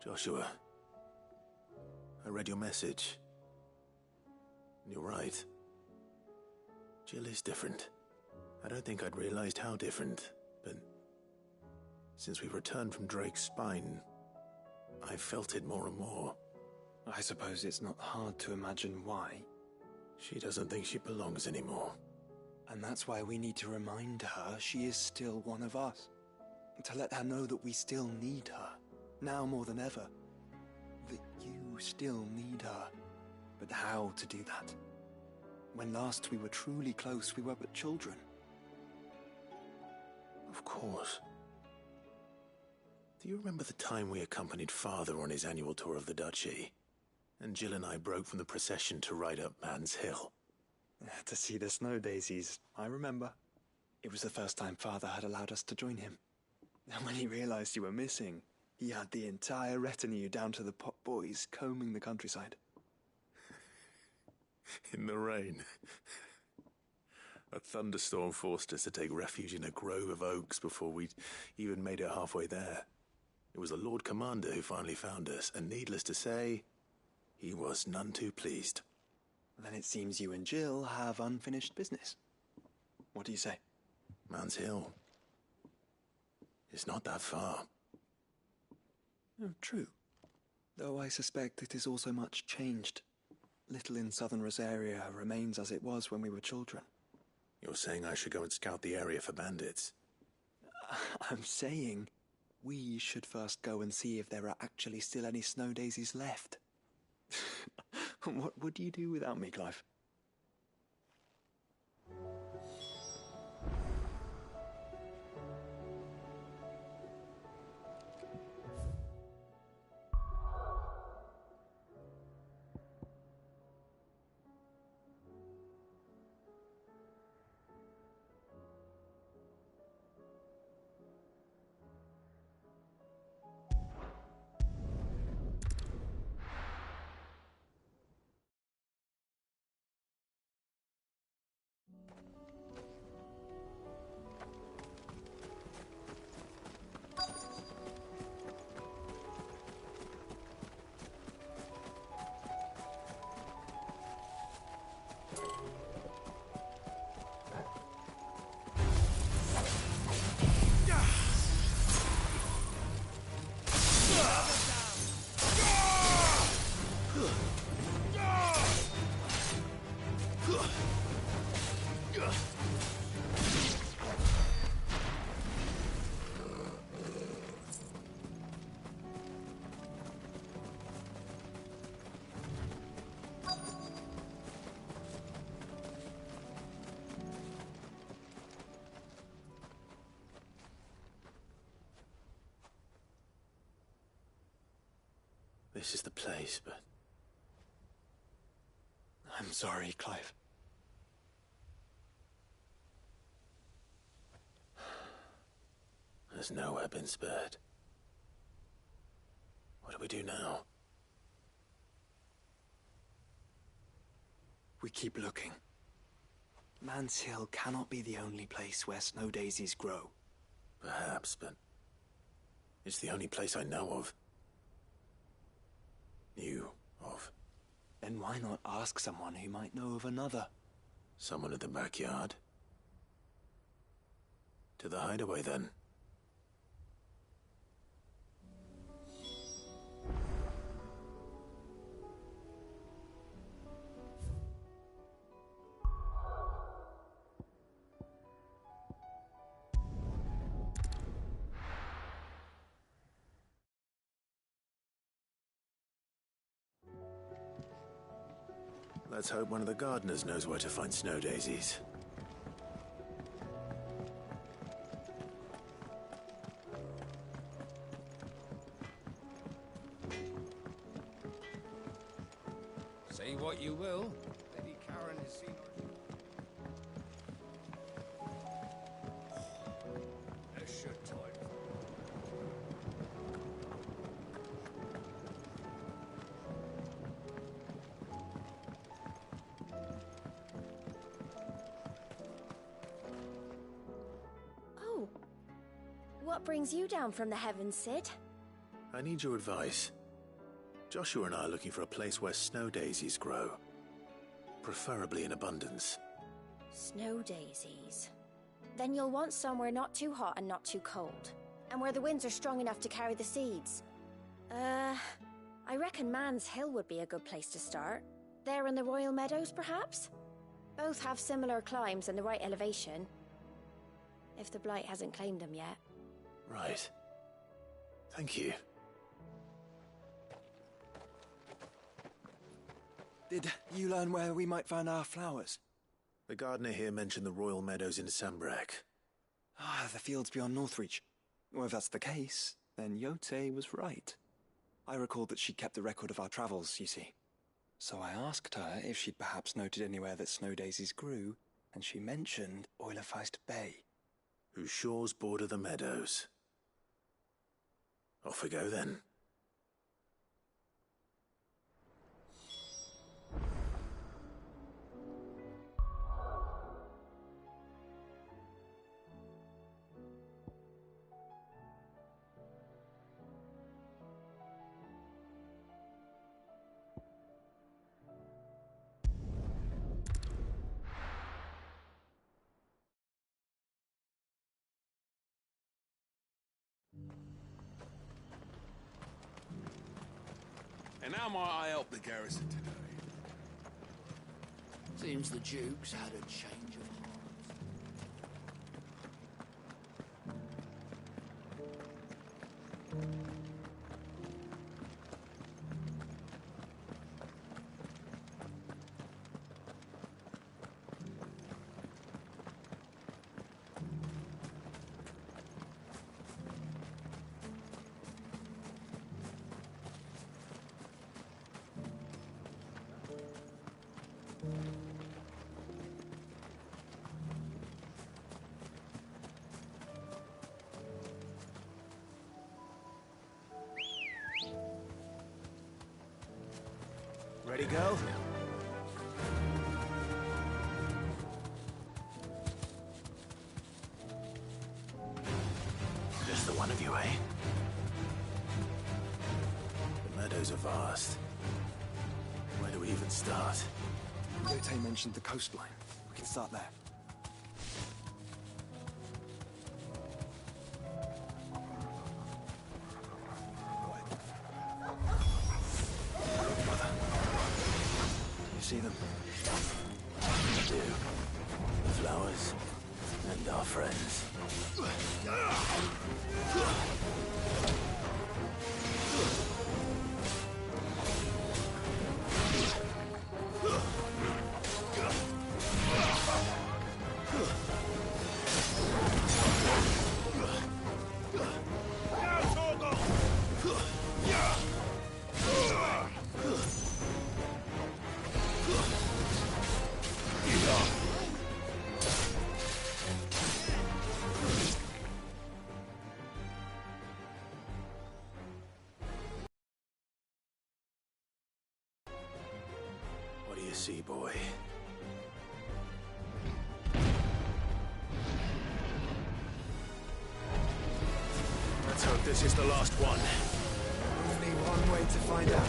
Joshua, I read your message. You're right. Jill is different. I don't think I'd realized how different, but since we returned from Drake's spine, I've felt it more and more. I suppose it's not hard to imagine why. She doesn't think she belongs anymore. And that's why we need to remind her she is still one of us. To let her know that we still need her, now more than ever. That you still need her. But how to do that? When last we were truly close, we were but children. Of course. Do you remember the time we accompanied Father on his annual tour of the Duchy? And Jill and I broke from the procession to ride up Man's Hill. To see the snow daisies, I remember. It was the first time Father had allowed us to join him. And when he realized you were missing, he had the entire retinue down to the pot boys combing the countryside. In the rain. A thunderstorm forced us to take refuge in a grove of oaks before we'd even made it halfway there. It was the Lord Commander who finally found us, and needless to say, he was none too pleased. Then it seems you and Jill have unfinished business. What do you say? Man's Hill. It's not that far. Oh, true. Though I suspect it is also much changed. Little in southern Rosaria remains as it was when we were children. You're saying I should go and scout the area for bandits? I'm saying we should first go and see if there are actually still any snow daisies left. What would you do without me, Clive? This is the place, but... I'm sorry, Clive. There's nowhere been spared. What do we do now? We keep looking. Man's Hill cannot be the only place where snow daisies grow. Perhaps, but... it's the only place I know of. Knew of. Then why not ask someone who might know of another? Someone at the backyard? To the hideaway, then. Let's hope one of the gardeners knows where to find snow daisies. Say what you will, Lady Karen has seen a short time. Oh. What brings you down from the heavens, Cid? I need your advice. Joshua and I are looking for a place where snow daisies grow. Preferably in abundance. Snow daisies. Then you'll want somewhere not too hot and not too cold. And where the winds are strong enough to carry the seeds. I reckon Man's Hill would be a good place to start. There in the Royal Meadows, perhaps? Both have similar climbs and the right elevation. If the Blight hasn't claimed them yet. Right. Thank you. Did you learn where we might find our flowers? The gardener here mentioned the Royal Meadows in Sambrak. The fields beyond Northreach. Well, if that's the case, then Yote was right. I recalled that she kept a record of our travels, you see. So I asked her if she'd perhaps noted anywhere that snow daisies grew, and she mentioned Oilafeist Bay. Whose shores border the meadows. Off we go then. And how might I help the garrison today? Seems the Duke's had a change of heart. Ready, girl? Just the one of you, eh? The meadows are vast. Where do we even start? Yote mentioned the coastline. We can start there. See them? I do. The flowers and our friends. See, boy. Let's hope this is the last one. Only one way to find out.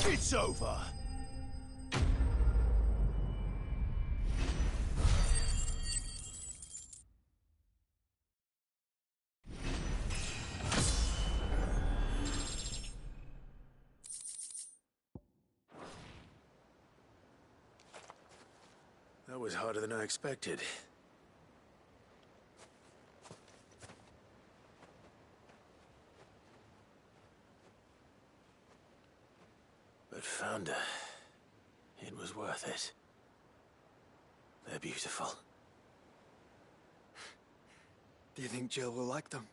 It's over. That was harder than I expected. But Founder, it was worth it. They're beautiful. Do you think Jill will like them?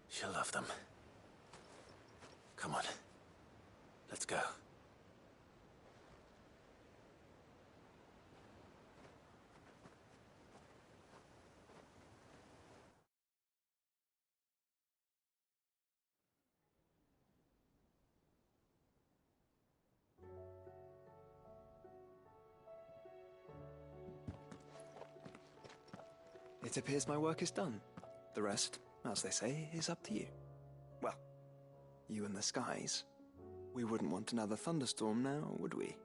She'll love them. Come on. Let's go. It appears my work is done. The rest, as they say, is up to you. Well, you and the skies. We wouldn't want another thunderstorm now, would we?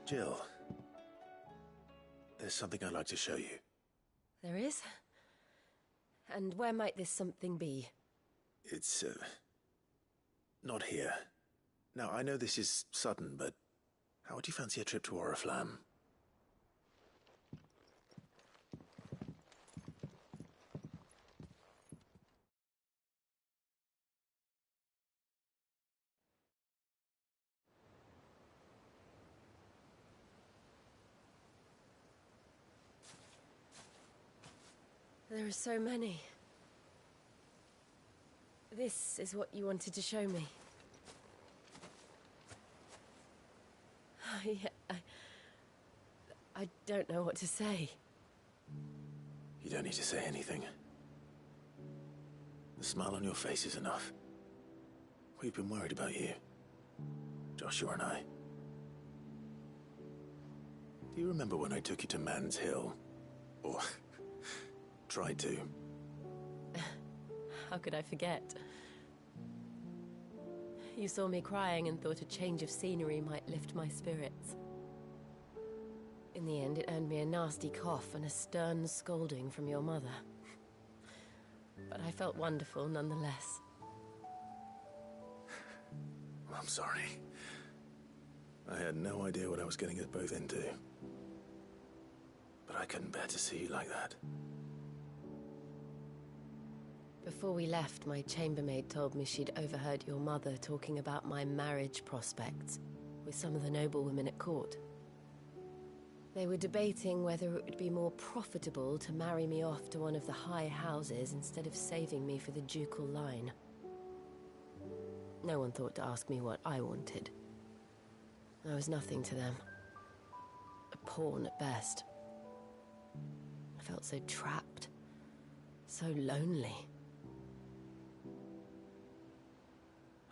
Jill, there's something I'd like to show you. There is? And where might this something be? It's, not here. Now, I know this is sudden, but how would you fancy a trip to Oriflamme? There are so many. This is what you wanted to show me. I don't know what to say. You don't need to say anything. The smile on your face is enough. We've been worried about you, Joshua and I. Do you remember when I took you to Man's Hill? Or tried to? How could I forget? You saw me crying and thought a change of scenery might lift my spirits. In the end, it earned me a nasty cough and a stern scolding from your mother. But I felt wonderful nonetheless. I'm sorry. I had no idea what I was getting us both into. But I couldn't bear to see you like that. Before we left, my chambermaid told me she'd overheard your mother talking about my marriage prospects with some of the noblewomen at court. They were debating whether it would be more profitable to marry me off to one of the high houses instead of saving me for the ducal line. No one thought to ask me what I wanted. I was nothing to them. A pawn at best. I felt so trapped. So lonely.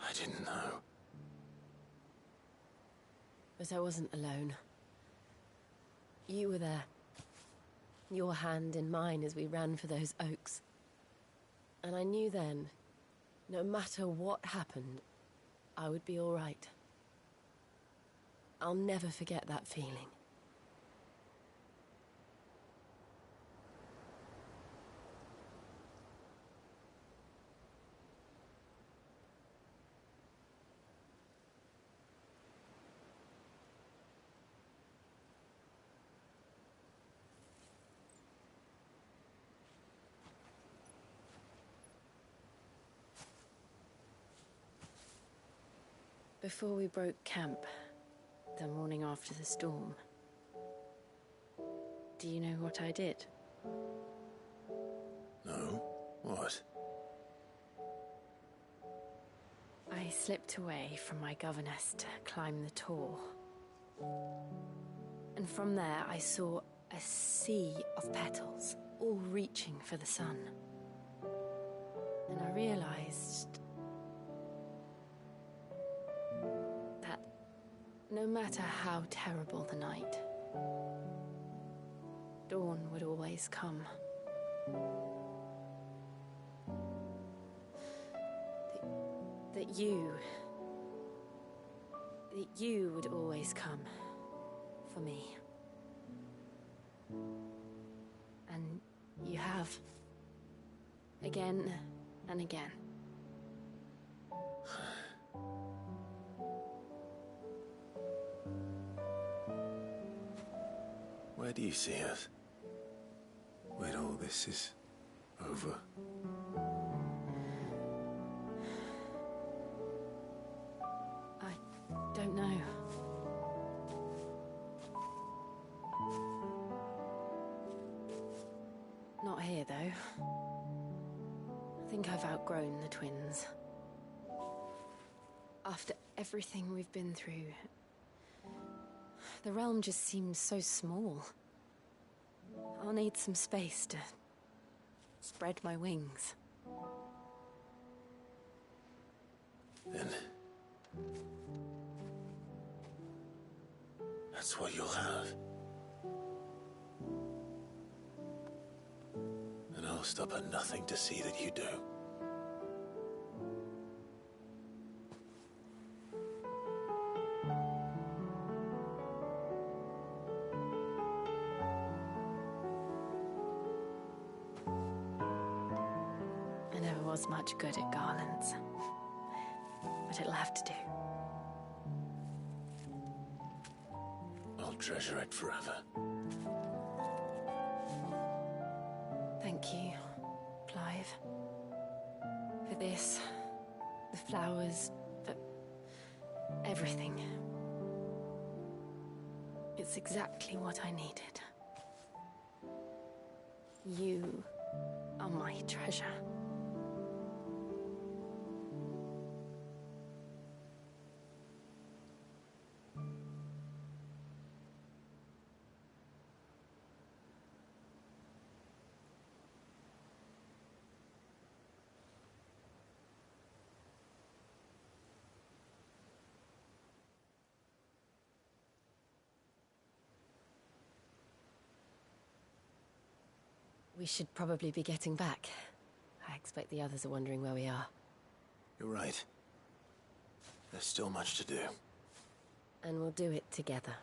I didn't know. But I wasn't alone. You were there. Your hand in mine as we ran for those oaks. And I knew then, no matter what happened, I would be all right. I'll never forget that feeling. Before we broke camp, the morning after the storm, do you know what I did? No? What? I slipped away from my governess to climb the tor. And from there I saw a sea of petals, all reaching for the sun. And I realized No matter how terrible the night, dawn would always come. That you would always come for me. And you have. Again and again. Where do you see us? When all this is over? I don't know. Not here, though. I think I've outgrown the twins. After everything we've been through, the realm just seems so small. I'll need some space to spread my wings. Then that's what you'll have. And I'll stop at nothing to see that you do. I never was much good at garlands, but it'll have to do. I'll treasure it forever. Thank you, Clive. For this, the flowers, for everything. It's exactly what I needed. You are my treasure. We should probably be getting back. I expect the others are wondering where we are. You're right. There's still much to do. And we'll do it together.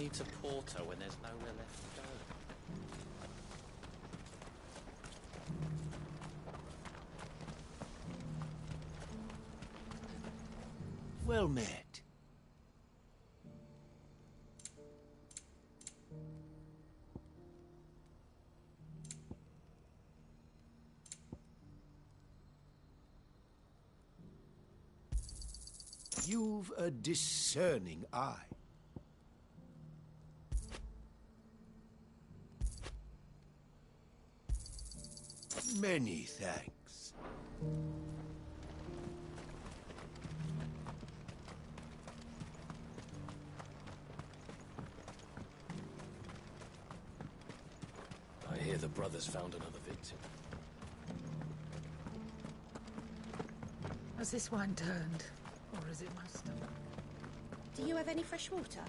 you to Porto when there's nowhere left to go? Well met. You've a discerning eye. Many thanks. I hear the brothers found another victim. Has this wine turned? Or is it my stomach? Do you have any fresh water?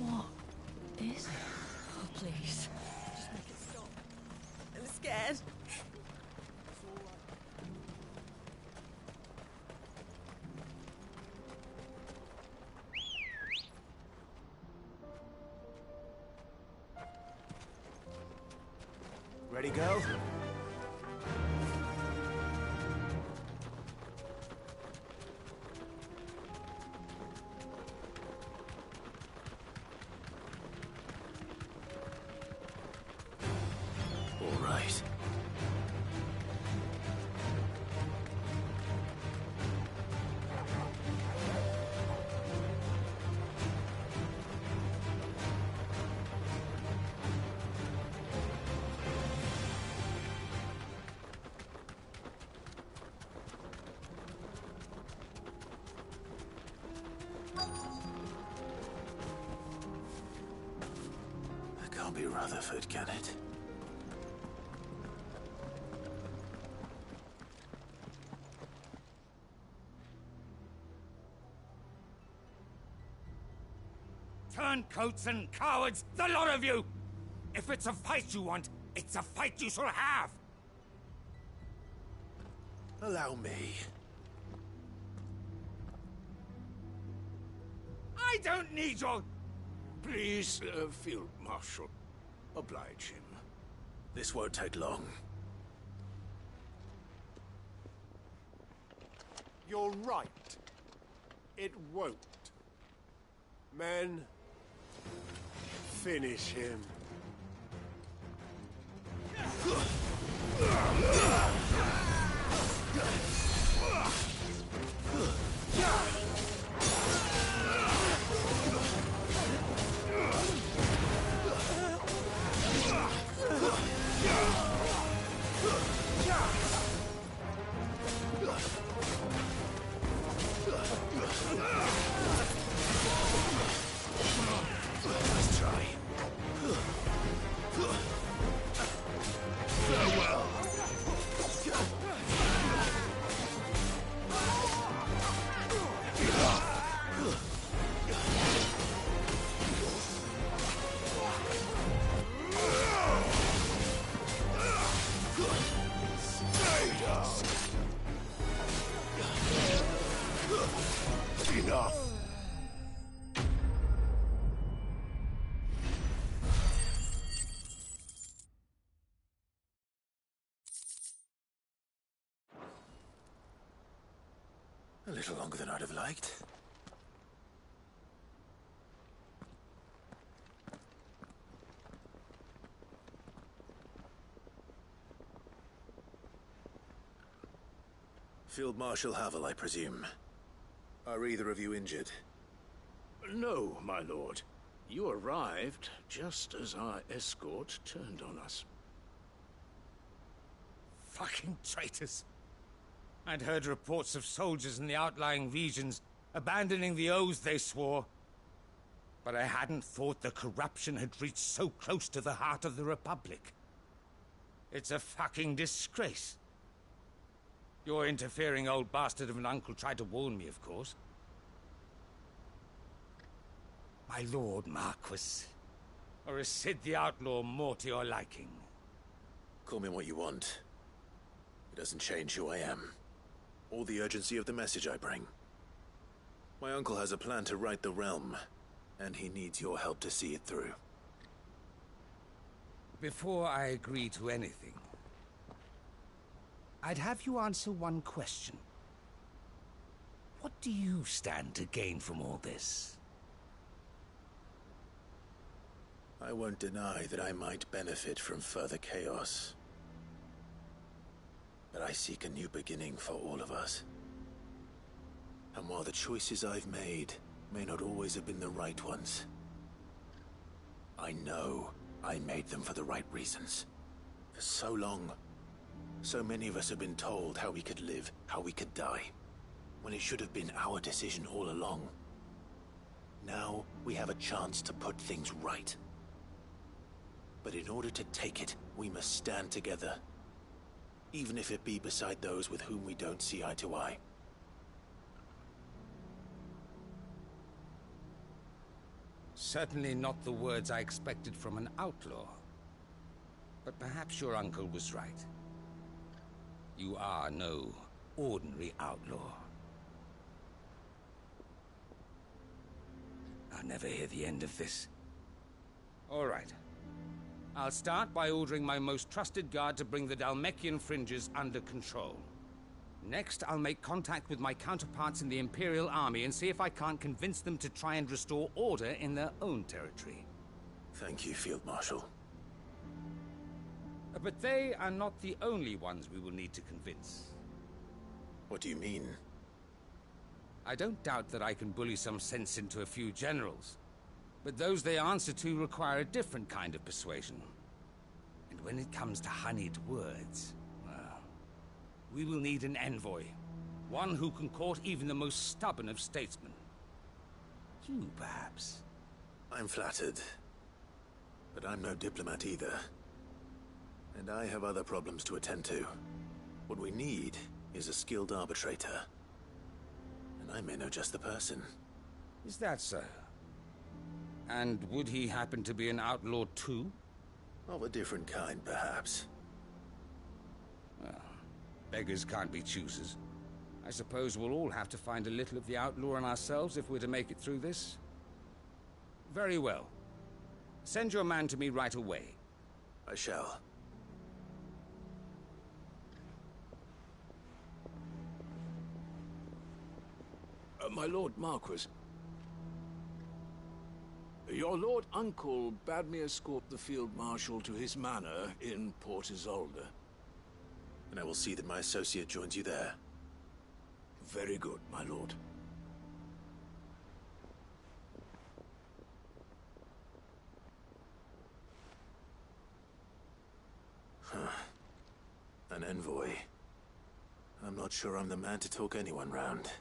What is it? Oh, please. Just make it stop. I'm scared. Ready, girl? All right. That can't be Rutherford, can it? Turncoats and cowards, the lot of you! If it's a fight you want, it's a fight you shall have! Allow me. I don't need your... Please, Field Marshal, oblige him. This won't take long. You're right. It won't. Men, finish him. Let's try. Farewell. Stay down. Enough. A little longer than I'd have liked. Field Marshal Havel, I presume. Are either of you injured? No, my lord. You arrived just as our escort turned on us. Fucking traitors. I'd heard reports of soldiers in the outlying regions abandoning the oaths they swore. But I hadn't thought the corruption had reached so close to the heart of the Republic. It's a fucking disgrace. Your interfering old bastard of an uncle tried to warn me, of course. My Lord Marquis. Or is Sid the Outlaw more to your liking? Call me what you want. It doesn't change who I am, or the urgency of the message I bring. My uncle has a plan to right the realm, and he needs your help to see it through. Before I agree to anything, I'd have you answer one question. What do you stand to gain from all this? I won't deny that I might benefit from further chaos. But I seek a new beginning for all of us. And while the choices I've made may not always have been the right ones, I know I made them for the right reasons. For so long, so many of us have been told how we could live, how we could die, when it should have been our decision all along. Now we have a chance to put things right. But in order to take it, we must stand together. Even if it be beside those with whom we don't see eye to eye. Certainly not the words I expected from an outlaw. But perhaps your uncle was right. You are no ordinary outlaw. I'll never hear the end of this. All right. I'll start by ordering my most trusted guard to bring the Dhalmekian fringes under control. Next, I'll make contact with my counterparts in the Imperial Army and see if I can't convince them to try and restore order in their own territory. Thank you, Field Marshal. But they are not the only ones we will need to convince. What do you mean? I don't doubt that I can bully some sense into a few generals. But those they answer to require a different kind of persuasion. And when it comes to honeyed words, well, we will need an envoy. One who can court even the most stubborn of statesmen. You, perhaps? I'm flattered. But I'm no diplomat either. And I have other problems to attend to. What we need is a skilled arbitrator. And I may know just the person. Is that so? And would he happen to be an outlaw too? Of a different kind, perhaps. Well, beggars can't be choosers. I suppose we'll all have to find a little of the outlaw in ourselves if we're to make it through this. Very well. Send your man to me right away. I shall. My Lord Marquis. Your Lord Uncle bade me escort the Field Marshal to his manor in Port Isolde. And I will see that my associate joins you there. Very good, my lord. An envoy. I'm not sure I'm the man to talk anyone round.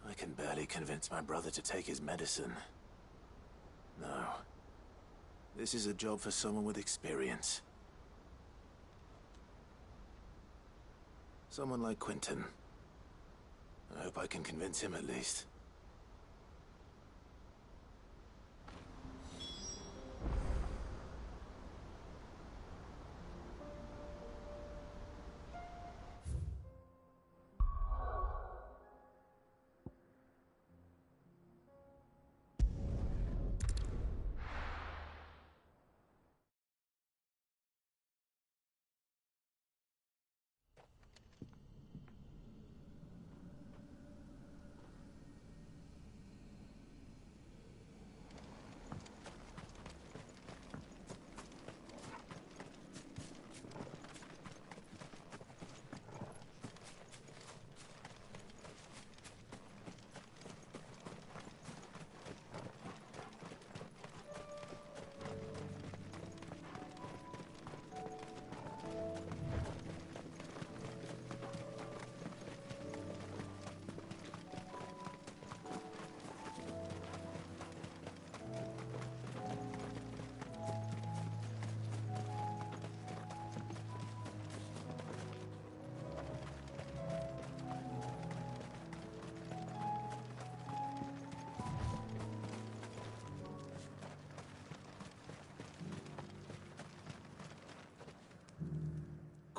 I can barely convince my brother to take his medicine. No. This is a job for someone with experience. Someone like Quentin. I hope I can convince him at least.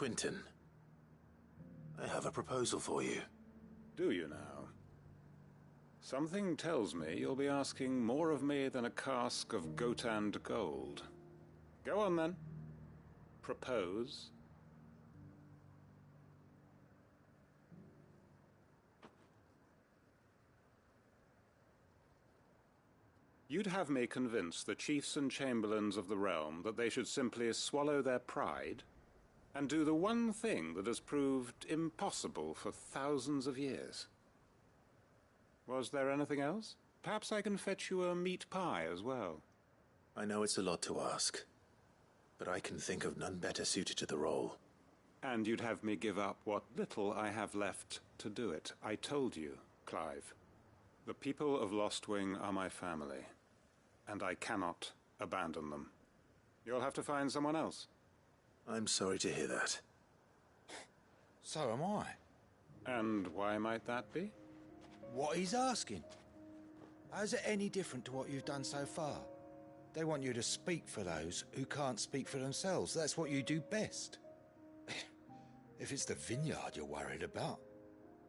Quinton, I have a proposal for you. Do you now? Something tells me you'll be asking more of me than a cask of Gotand gold. Go on then. Propose. You'd have me convince the chiefs and chamberlains of the realm that they should simply swallow their pride and do the one thing that has proved impossible for thousands of years. Was there anything else? Perhaps I can fetch you a meat pie as well. I know it's a lot to ask, but I can think of none better suited to the role. And you'd have me give up what little I have left to do it. I told you, Clive. The people of Lostwing are my family, and I cannot abandon them. You'll have to find someone else. I'm sorry to hear that. So am I. And why might that be? What he's asking. How's it any different to what you've done so far? They want you to speak for those who can't speak for themselves. That's what you do best. If it's the vineyard you're worried about,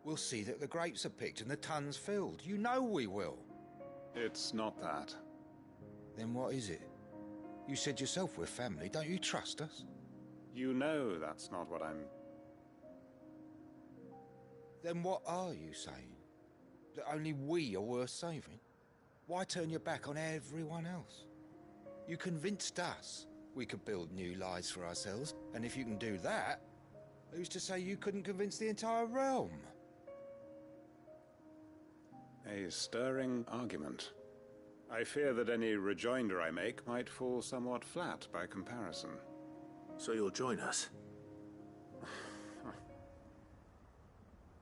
we'll see that the grapes are picked and the tons filled. You know we will. It's not that. Then what is it? You said yourself we're family. Don't you trust us? You know that's not what I'm... Then what are you saying? That only we are worth saving? Why turn your back on everyone else? You convinced us we could build new lives for ourselves, and if you can do that, who's to say you couldn't convince the entire realm? A stirring argument. I fear that any rejoinder I make might fall somewhat flat by comparison. So you'll join us?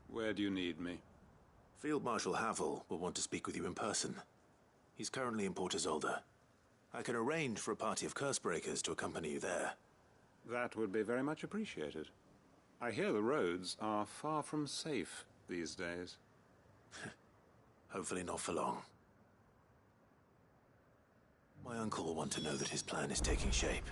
Where do you need me? Field Marshal Havel will want to speak with you in person. He's currently in Port Isolde. I can arrange for a party of Cursebreakers to accompany you there. That would be very much appreciated. I hear the roads are far from safe these days. Hopefully not for long. My uncle will want to know that his plan is taking shape.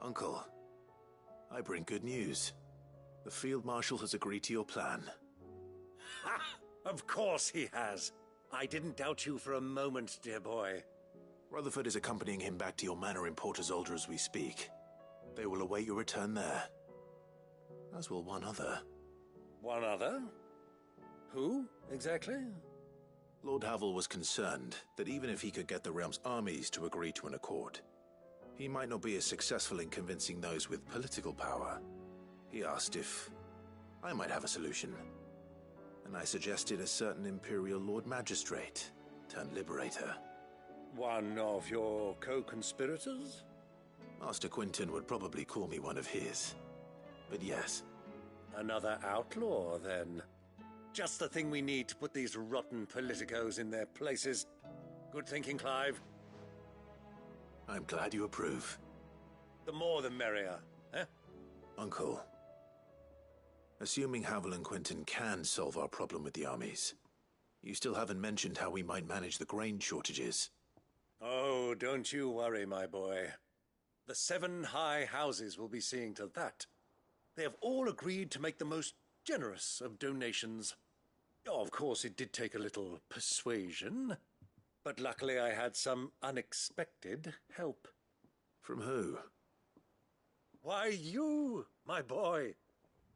Uncle, I bring good news. The Field Marshal has agreed to your plan. Ha! Of course he has. I didn't doubt you for a moment, dear boy. Rutherford is accompanying him back to your manor in Port Isolde as we speak. They will await your return there. As will one other. One other? Who, exactly? Lord Havel was concerned that even if he could get the realm's armies to agree to an accord, he might not be as successful in convincing those with political power. He asked if I might have a solution, and I suggested a certain Imperial Lord Magistrate turned Liberator. One of your co-conspirators? Master Quinton would probably call me one of his, but yes. Another outlaw, then. Just the thing we need to put these rotten politicos in their places. Good thinking, Clive. I'm glad you approve. The more the merrier, eh? Uncle, assuming Havel and Quinton can solve our problem with the armies, you still haven't mentioned how we might manage the grain shortages. Oh, don't you worry, my boy. The 7 high houses will be seeing to that. They have all agreed to make the most generous of donations. Oh, of course, it did take a little persuasion, but luckily I had some unexpected help. From who? Why, you, my boy.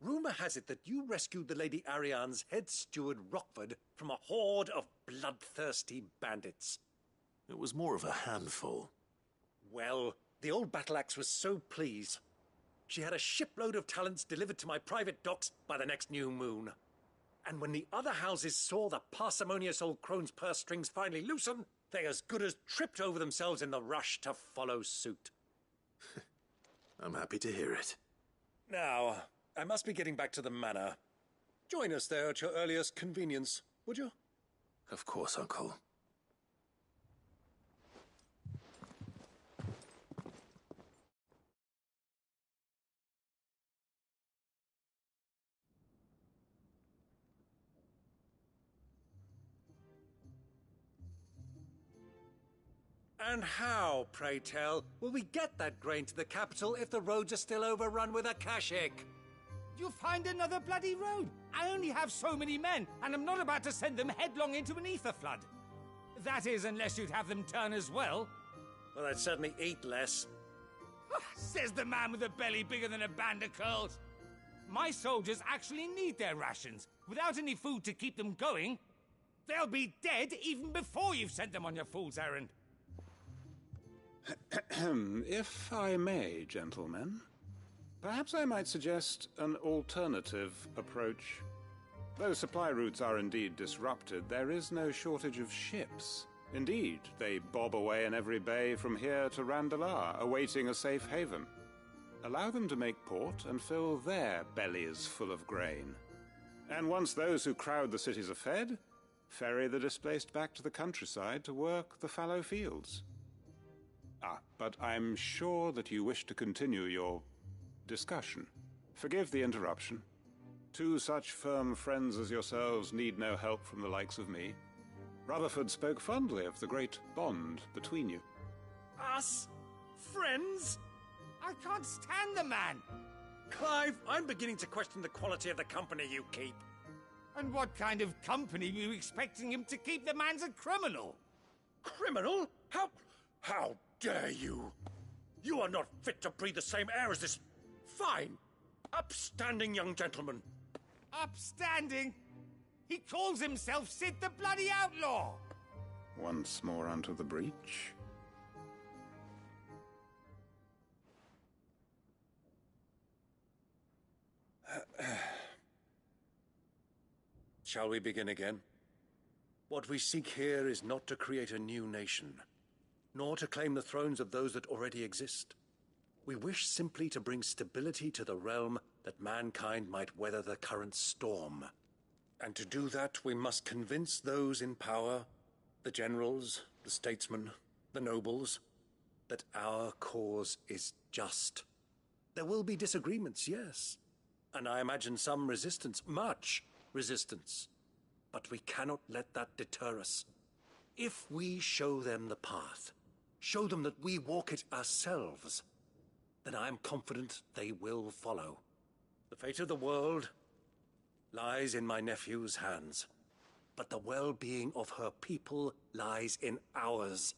Rumor has it that you rescued the Lady Ariane's head steward Rockford from a horde of bloodthirsty bandits. It was more of a handful. Well, the old battle-axe was so pleased. She had a shipload of talents delivered to my private docks by the next new moon. And when the other houses saw the parsimonious old crone's purse strings finally loosen, they as good as tripped over themselves in the rush to follow suit. I'm happy to hear it. Now, I must be getting back to the manor. Join us there at your earliest convenience, would you? Of course, Uncle. And how, pray tell, will we get that grain to the capital if the roads are still overrun with Akashic? You find another bloody road. I only have so many men, and I'm not about to send them headlong into an ether flood. That is, unless you'd have them turn as well. Well, I'd certainly eat less. Says the man with a belly bigger than a band of curls. My soldiers actually need their rations. Without any food to keep them going, they'll be dead even before you've sent them on your fool's errand. If I may, gentlemen, perhaps I might suggest an alternative approach. Though supply routes are indeed disrupted, there is no shortage of ships. Indeed, they bob away in every bay from here to Randalar, awaiting a safe haven. Allow them to make port and fill their bellies full of grain. And once those who crowd the cities are fed, ferry the displaced back to the countryside to work the fallow fields. But I'm sure that you wish to continue your discussion. Forgive the interruption. Two such firm friends as yourselves need no help from the likes of me. Rutherford spoke fondly of the great bond between you. Us? Friends? I can't stand the man! Clive, I'm beginning to question the quality of the company you keep. And what kind of company were you expecting him to keep? The man's a criminal! Criminal? How dare you? You are not fit to breathe the same air as this fine, upstanding young gentleman. Upstanding? He calls himself Sid the Bloody Outlaw! Once more onto the breach. Shall we begin again? What we seek here is not to create a new nation, nor to claim the thrones of those that already exist. We wish simply to bring stability to the realm that mankind might weather the current storm. And to do that, we must convince those in power, the generals, the statesmen, the nobles, that our cause is just. There will be disagreements, yes, and I imagine some resistance, much resistance. But we cannot let that deter us. If we show them the path, show them that we walk it ourselves, then I am confident they will follow. The fate of the world lies in my nephew's hands, but the well-being of her people lies in ours.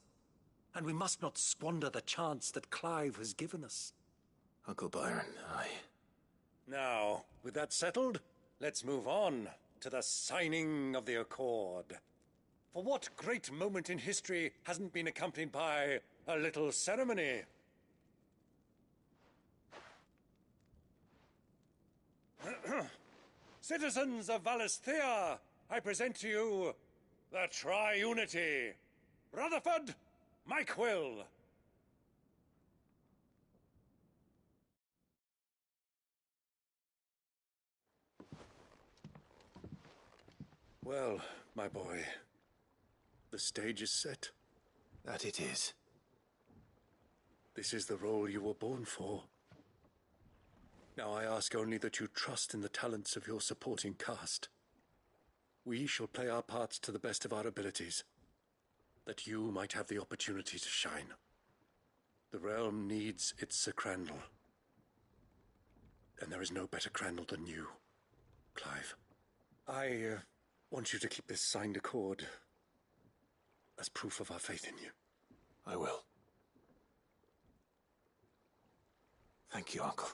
And we must not squander the chance that Clive has given us. Uncle Byron, Now, with that settled, let's move on to the signing of the Accord. For what great moment in history hasn't been accompanied by a little ceremony? Citizens of Valisthea, I present to you the Tri-Unity. Rutherford, Mike Will. Well, my boy, the stage is set. That it is. This is the role you were born for. Now I ask only that you trust in the talents of your supporting cast. We shall play our parts to the best of our abilities, that you might have the opportunity to shine. The realm needs its Sir Crandall. And there is no better Crandall than you, Clive. I want you to keep this signed accord as proof of our faith in you. I will. Thank you, Uncle.